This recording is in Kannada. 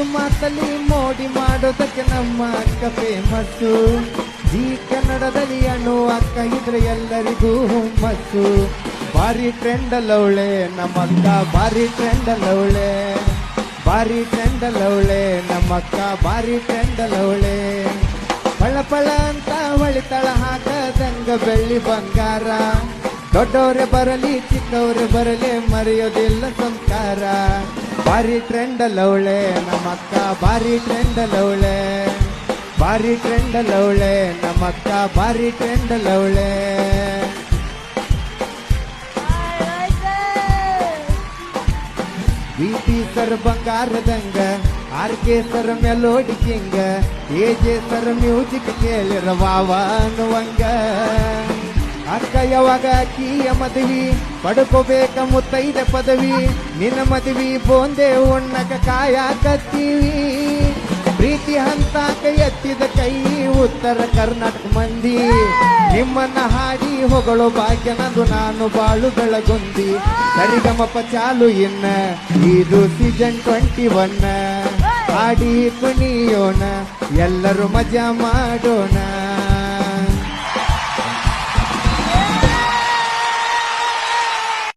ಮಾತಲ್ಲಿ ಮೋಡಿ ಮಾಡೋದಕ್ಕೆ ನಮ್ಮ ಅಕ್ಕ ಫೇಮಸ್ಸು. ಈ ಕನ್ನಡದಲ್ಲಿ ಅಣ್ಣು ಅಕ್ಕ ಇದ್ರೆ ಎಲ್ಲರಿಗೂ ಹುಮ್ಮಸ್ಸು. ಭಾರಿ ಟ್ರೆಂಡ್ ಅಲ್ಲವಳೆ ನಮ್ಮಕ್ಕ, ಭಾರಿ ಟ್ರೆಂಡ್ ಅಲ್ಲವಳೆ, ಭಾರಿ ಟ್ರೆಂಡ್ ಅಲ್ಲವಳೆ ನಮ್ಮಕ್ಕ, ಭಾರಿ ಟ್ರೆಂಡ್ ಅಲ್ಲವಳೆ. ಪಳ ಪಳ ಅಂತ ಹೊಳಿತಳ ಹಾಕದಂಗ ಬೆಳ್ಳಿ ಬಂಗಾರ. ದೊಡ್ಡವರೇ ಬರಲಿ ಚಿಕ್ಕವರೇ ಬರಲಿ ಮರೆಯೋದಿಲ್ಲ ಸಂಸ್ಕಾರ. ಭಾರಿ ಟ್ರೆಂಡ್ ಅಲ್ಲವಳೆ ನಮ್ಮಕ್ಕ, ಭಾರಿ ಟ್ರೆಂಡ್ ಅಲ್ಲವಳೆ, ಭಾರಿ ಟ್ರೆಂಡ್ ಅಲ್ಲವಳೆ ನಮ್ಮಕ್ಕ, ಭಾರಿ ಟ್ರೆಂಡ್ ಅಲ್ಲವಳೆ. ಬಿಪಿ ಸರ್ ಬಂಗಾರದಂಗ, R K sir melody king, AJ sir music ಕೇಳಿರವಾವ ಅನ್ನುವಂಗ. ಅಕ್ಕ ಯಾವಾಗ ಅಕ್ಕಿಯ ಮದುವೆ ಪಡ್ಕೋಬೇಕ ಮುತ್ತೈದೆ ಪದವಿ. ನಿನ್ನ ಮದುವೆ ಬೋಂದೆ ಉಣ್ಣಕ ಕಾಯಕತ್ತೀವಿ. ಪ್ರೀತಿ ಹಂತಾಕ ಎತ್ತಿದ ಕೈ ಉತ್ತರ ಕರ್ನಾಟಕ ಮಂದಿ. ನಿಮ್ಮನ್ನ ಹಾಡಿ ಹೊಗಳು ಭಾಗ್ಯ ನಂದು ನಾನು ಬಾಳು ಬೆಳಗುಂದಿ. ಸರಿಗಮಪ ಚಾಲು ಇನ್ನ ಇದು ಸೀಸನ್ 21. ಹಾಡಿ ಕುಣಿಯೋಣ ಎಲ್ಲರೂ ಮಜಾ ಮಾಡೋಣ.